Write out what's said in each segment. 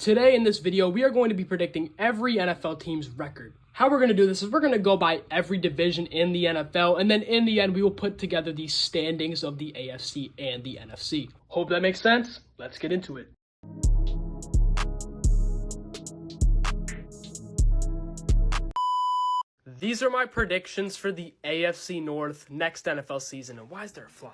Today in this video, we are going to be predicting every NFL team's record. How we're going to do this is we're going to go by every division in the NFL, and then in the end, we will put together the standings of the AFC and the NFC. Hope that makes sense. Let's get into it. These are my predictions for the AFC North next NFL season. And why is there a fly?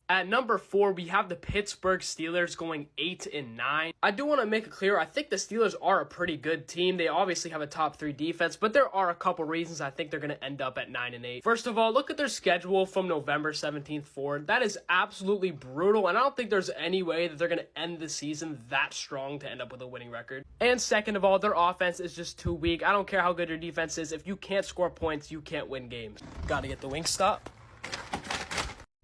At number 4, we have the Pittsburgh Steelers going 8-9. I do want to make it clear, I think the Steelers are a pretty good team. They obviously have a top 3 defense, but there are a couple reasons I think they're going to end up at 9-8. First of all, look at their schedule from November 17th forward. That is absolutely brutal, and I don't think there's any way that they're going to end the season that strong to end up with a winning record. And second of all, their offense is just too weak. I don't care how good your defense is. If you can't score points, you can't win games. Gotta get the wing stop.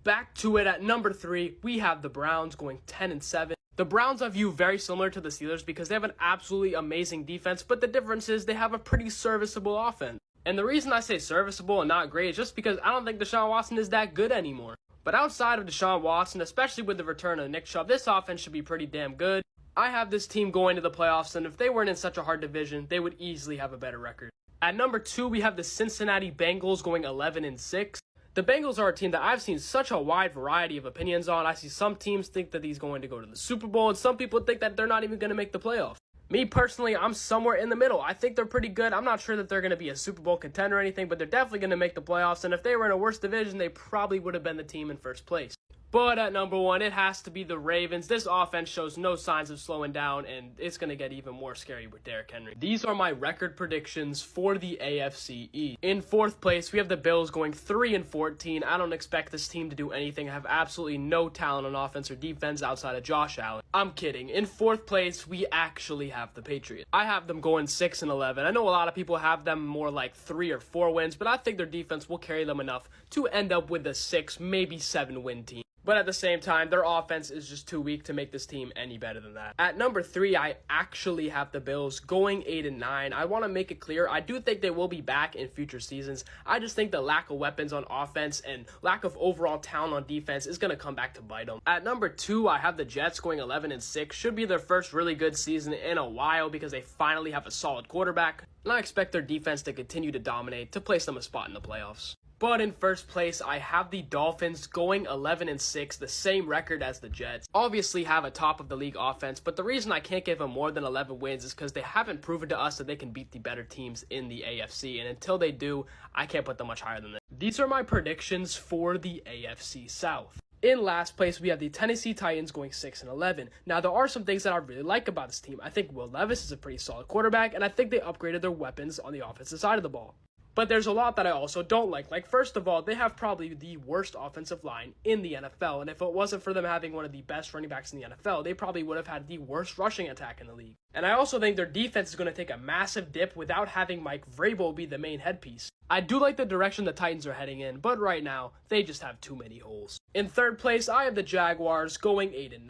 Back to it at number 3, we have the Browns going 10-7. The Browns I view very similar to the Steelers because they have an absolutely amazing defense, but the difference is they have a pretty serviceable offense. And the reason I say serviceable and not great is just because I don't think Deshaun Watson is that good anymore. But outside of Deshaun Watson, especially with the return of Nick Chubb, this offense should be pretty damn good. I have this team going to the playoffs, and if they weren't in such a hard division, they would easily have a better record. At number 2, we have the Cincinnati Bengals going 11-6. The Bengals are a team that I've seen such a wide variety of opinions on. I see some teams think that he's going to go to the Super Bowl, and some people think that they're not even going to make the playoffs. Me personally, I'm somewhere in the middle. I think they're pretty good. I'm not sure that they're going to be a Super Bowl contender or anything, but they're definitely going to make the playoffs, and if they were in a worse division, they probably would have been the team in first place. But at number 1, it has to be the Ravens. This offense shows no signs of slowing down, and it's going to get even more scary with Derrick Henry. These are my record predictions for the AFC East. In 4th place, we have the Bills going 3-14. I don't expect this team to do anything. I have absolutely no talent on offense or defense outside of Josh Allen. I'm kidding. In 4th place, we actually have the Patriots. I have them going 6-11. I know a lot of people have them more like 3 or 4 wins, but I think their defense will carry them enough to end up with a 6, maybe 7 win team. But at the same time, their offense is just too weak to make this team any better than that. At number 3, I actually have the Bills going 8-9. I want to make it clear, I do think they will be back in future seasons. I just think the lack of weapons on offense and lack of overall talent on defense is going to come back to bite them. At number 2, I have the Jets going 11-6. Should be their first really good season in a while because they finally have a solid quarterback. And I expect their defense to continue to dominate to place them a spot in the playoffs. But in 1st place, I have the Dolphins going 11-6, the same record as the Jets. Obviously have a top of the league offense, but the reason I can't give them more than 11 wins is because they haven't proven to us that they can beat the better teams in the AFC, and until they do, I can't put them much higher than this. These are my predictions for the AFC South. In last place, we have the Tennessee Titans going 6-11. Now, there are some things that I really like about this team. I think Will Levis is a pretty solid quarterback, and I think they upgraded their weapons on the offensive side of the ball. But there's a lot that I also don't like. Like, first of all, they have probably the worst offensive line in the NFL. And if it wasn't for them having one of the best running backs in the NFL, they probably would have had the worst rushing attack in the league. And I also think their defense is going to take a massive dip without having Mike Vrabel be the main headpiece. I do like the direction the Titans are heading in, but right now, they just have too many holes. In 3rd place, I have the Jaguars going 8-9.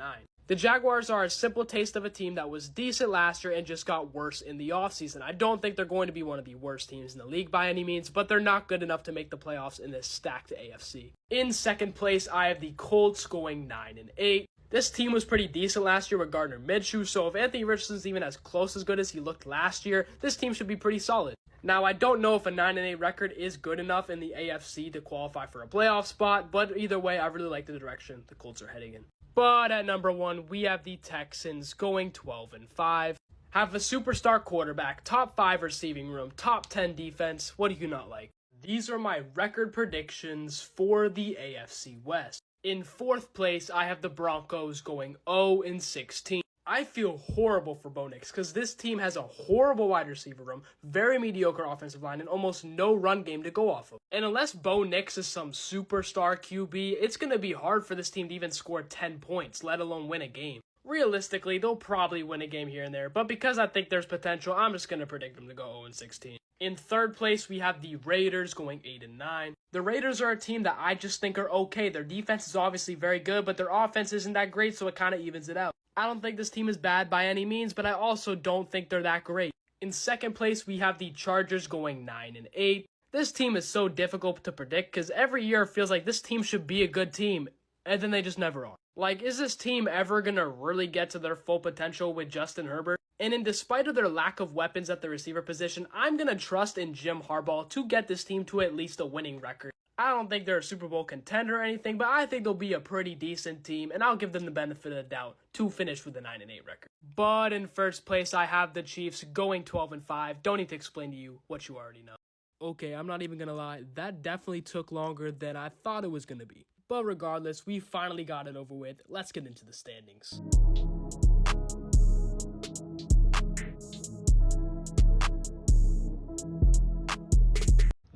The Jaguars are a simple taste of a team that was decent last year and just got worse in the offseason. I don't think they're going to be one of the worst teams in the league by any means, but they're not good enough to make the playoffs in this stacked AFC. In 2nd place, I have the Colts going 9-8. This team was pretty decent last year with Gardner Minshew, so if Anthony Richardson's even as close as good as he looked last year, this team should be pretty solid. Now, I don't know if a 9-8 record is good enough in the AFC to qualify for a playoff spot, but either way, I really like the direction the Colts are heading in. But at number 1, we have the Texans going 12-5. Have a superstar quarterback, top 5 receiving room, top 10 defense. What do you not like? These are my record predictions for the AFC West. In 4th place, I have the Broncos going 0-16. I feel horrible for Bo Nix because this team has a horrible wide receiver room, very mediocre offensive line, and almost no run game to go off of. And unless Bo Nix is some superstar QB, it's going to be hard for this team to even score 10 points, let alone win a game. Realistically, they'll probably win a game here and there, but because I think there's potential, I'm just going to predict them to go 0-16. In 3rd place, we have the Raiders going 8-9. The Raiders are a team that I just think are okay. Their defense is obviously very good, but their offense isn't that great, so it kind of evens it out. I don't think this team is bad by any means, but I also don't think they're that great. In 2nd place, we have the Chargers going 9-8. This team is so difficult to predict because every year it feels like this team should be a good team, and then they just never are. Like, is this team ever going to really get to their full potential with Justin Herbert? And in despite of their lack of weapons at the receiver position, I'm going to trust in Jim Harbaugh to get this team to at least a winning record. I don't think they're a Super Bowl contender or anything, but I think they'll be a pretty decent team, and I'll give them the benefit of the doubt to finish with a 9-8 record. But in first place, I have the Chiefs going 12-5. Don't need to explain to you what you already know. Okay, I'm not even going to lie, that definitely took longer than I thought it was going to be. But regardless, we finally got it over with. Let's get into the standings.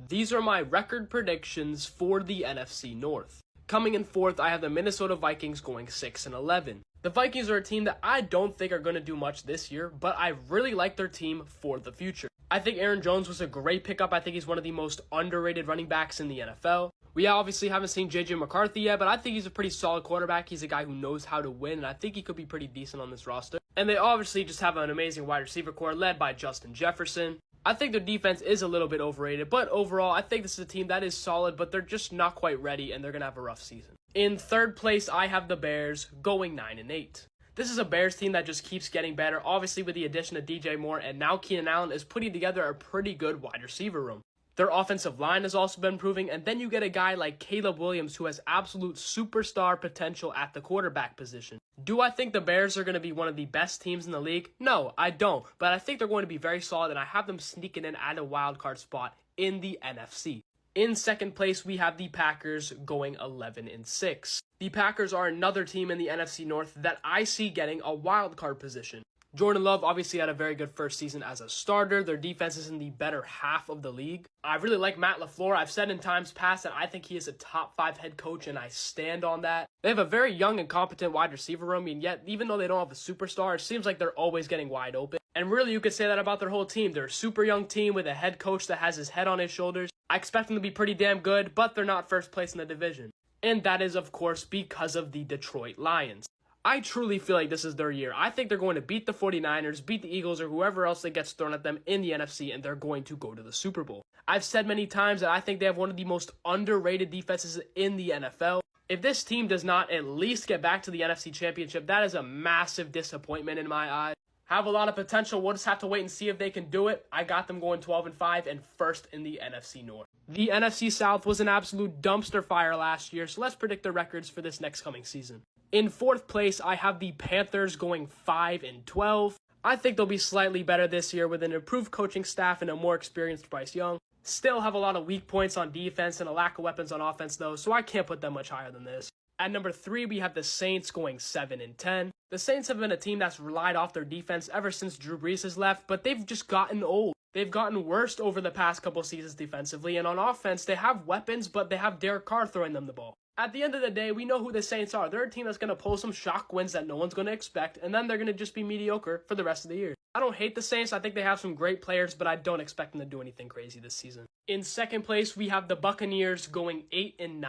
These are my record predictions for the NFC North. Coming in fourth, I have the Minnesota Vikings going 6-11. The Vikings are a team that I don't think are going to do much this year, but I really like their team for the future. I think Aaron Jones was a great pickup. I think he's one of the most underrated running backs in the NFL. We obviously haven't seen J.J. McCarthy yet, but I think he's a pretty solid quarterback. He's a guy who knows how to win, and I think he could be pretty decent on this roster. And they obviously just have an amazing wide receiver core led by Justin Jefferson. I think their defense is a little bit overrated, but overall, I think this is a team that is solid, but they're just not quite ready, and they're going to have a rough season. In third place, I have the Bears going 9-8. This is a Bears team that just keeps getting better, obviously with the addition of DJ Moore, and now Keenan Allen is putting together a pretty good wide receiver room. Their offensive line has also been improving, and then you get a guy like Caleb Williams who has absolute superstar potential at the quarterback position. Do I think the Bears are going to be one of the best teams in the league? No, I don't, but I think they're going to be very solid, and I have them sneaking in at a wild card spot in the NFC. In second place, we have the Packers going 11-6. The Packers are another team in the NFC North that I see getting a wild card position. Jordan Love obviously had a very good first season as a starter. Their defense is in the better half of the league. I really like Matt LaFleur. I've said in times past that I think he is a top 5 head coach, and I stand on that. They have a very young and competent wide receiver room, and yet, even though they don't have a superstar, it seems like they're always getting wide open. And really, you could say that about their whole team. They're a super young team with a head coach that has his head on his shoulders. I expect them to be pretty damn good, but they're not first place in the division. And that is, of course, because of the Detroit Lions. I truly feel like this is their year. I think they're going to beat the 49ers, beat the Eagles, or whoever else that gets thrown at them in the NFC, and they're going to go to the Super Bowl. I've said many times that I think they have one of the most underrated defenses in the NFL. If this team does not at least get back to the NFC Championship, that is a massive disappointment in my eyes. Have a lot of potential. We'll just have to wait and see if they can do it. I got them going 12-5 and first in the NFC North. The NFC South was an absolute dumpster fire last year, so let's predict the records for this next coming season. In fourth place, I have the Panthers going 5-12. I think they'll be slightly better this year with an improved coaching staff and a more experienced Bryce Young. Still have a lot of weak points on defense and a lack of weapons on offense though, so I can't put them much higher than this. At number 3, we have the Saints going 7-10. The Saints have been a team that's relied off their defense ever since Drew Brees has left, but they've just gotten old. They've gotten worse over the past couple seasons defensively, and on offense, they have weapons, but they have Derek Carr throwing them the ball. At the end of the day, we know who the Saints are. They're a team that's going to pull some shock wins that no one's going to expect, and then they're going to just be mediocre for the rest of the year. I don't hate the Saints. I think they have some great players, but I don't expect them to do anything crazy this season. In second place, we have the Buccaneers going 8-9.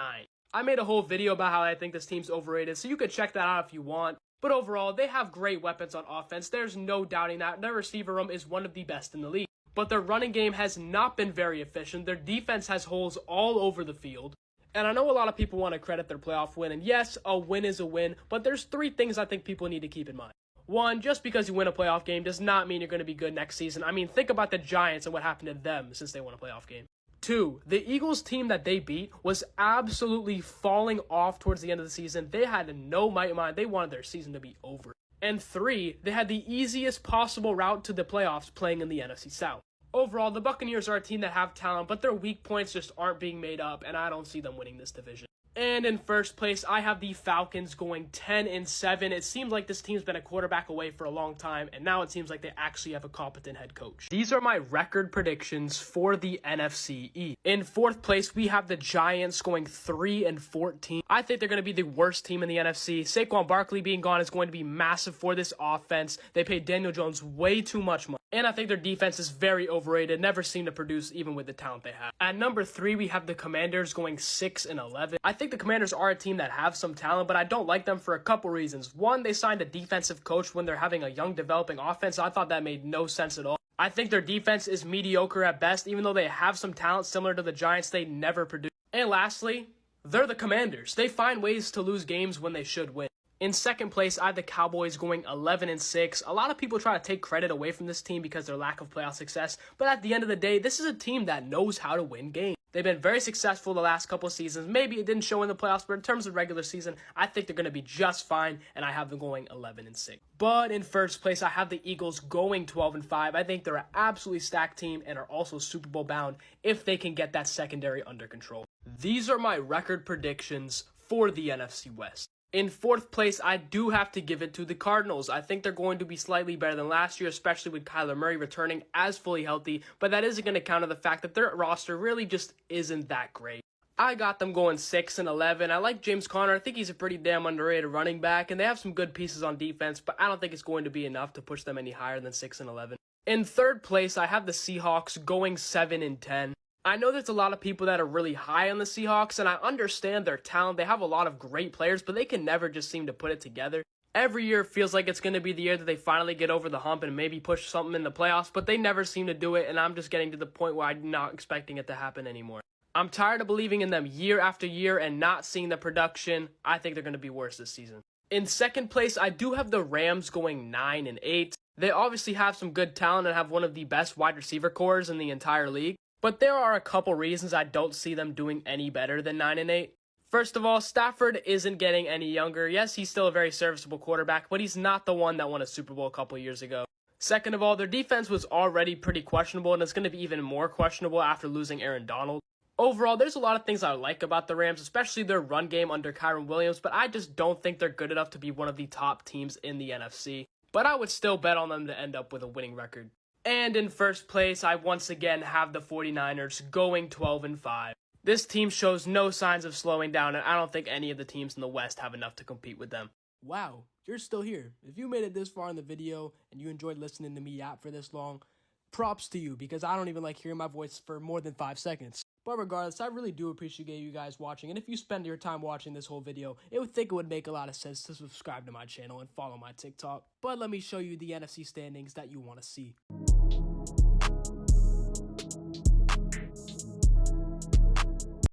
I made a whole video about how I think this team's overrated, so you could check that out if you want. But overall, they have great weapons on offense. There's no doubting that. Their receiver room is one of the best in the league. But their running game has not been very efficient. Their defense has holes all over the field. And I know a lot of people want to credit their playoff win, and yes, a win is a win, but there's 3 things I think people need to keep in mind. 1, just because you win a playoff game does not mean you're going to be good next season. I mean, think about the Giants and what happened to them since they won a playoff game. 2, the Eagles team that they beat was absolutely falling off towards the end of the season. They had no might in mind. They wanted their season to be over. And 3, they had the easiest possible route to the playoffs playing in the NFC South. Overall, the Buccaneers are a team that have talent, but their weak points just aren't being made up, and I don't see them winning this division. And in first place, I have the Falcons going 10-7. It seems like this team's been a quarterback away for a long time, and now it seems like they actually have a competent head coach. These are my record predictions for the NFC East. In fourth place, we have the Giants going 3-14. I think they're going to be the worst team in the NFC. Saquon Barkley being gone is going to be massive for this offense. They paid Daniel Jones way too much money. And I think their defense is very overrated, never seem to produce even with the talent they have. At number 3, we have the Commanders going 6-11. I think the Commanders are a team that have some talent, but I don't like them for a couple reasons. 1, they signed a defensive coach when they're having a young developing offense. I thought that made no sense at all. I think their defense is mediocre at best. Even though they have some talent similar to the Giants, they never produce. And lastly, they're the Commanders. They find ways to lose games when they should win. In second place, I have the Cowboys going 11-6. A lot of people try to take credit away from this team because of their lack of playoff success, but at the end of the day, this is a team that knows how to win games. They've been very successful the last couple of seasons. Maybe it didn't show in the playoffs, but in terms of regular season, I think they're going to be just fine, and I have them going 11-6. But in first place, I have the Eagles going 12-5. I think they're an absolutely stacked team and are also Super Bowl bound if they can get that secondary under control. These are my record predictions for the NFC West. In fourth place, I do have to give it to the Cardinals. I think they're going to be slightly better than last year, especially with Kyler Murray returning as fully healthy, but that isn't going to counter the fact that their roster really just isn't that great. I got them going 6-11. I like James Conner. I think he's a pretty damn underrated running back, and they have some good pieces on defense, but I don't think it's going to be enough to push them any higher than 6-11. In third place, I have the Seahawks going 7-10. I know there's a lot of people that are really high on the Seahawks, and I understand their talent. They have a lot of great players, but they can never just seem to put it together. Every year it feels like it's going to be the year that they finally get over the hump and maybe push something in the playoffs, but they never seem to do it, and I'm just getting to the point where I'm not expecting it to happen anymore. I'm tired of believing in them year after year and not seeing the production. I think they're going to be worse this season. In second place, I do have the Rams going 9-8. They obviously have some good talent and have one of the best wide receiver cores in the entire league. But there are a couple reasons I don't see them doing any better than 9-8. First of all, Stafford isn't getting any younger. Yes, he's still a very serviceable quarterback, but he's not the one that won a Super Bowl a couple years ago. Second of all, their defense was already pretty questionable, and it's going to be even more questionable after losing Aaron Donald. Overall, there's a lot of things I like about the Rams, especially their run game under Kyren Williams, but I just don't think they're good enough to be one of the top teams in the NFC. But I would still bet on them to end up with a winning record. And in first place, I once again have the 49ers going 12-5. This team shows no signs of slowing down, and I don't think any of the teams in the West have enough to compete with them. Wow, you're still here. If you made it this far in the video and you enjoyed listening to me yap for this long, props to you, because I don't even like hearing my voice for more than 5 seconds. But regardless, I really do appreciate you guys watching, and if you spend your time watching this whole video, it would make a lot of sense to subscribe to my channel and follow my TikTok. But let me show you the NFC standings that you want to see.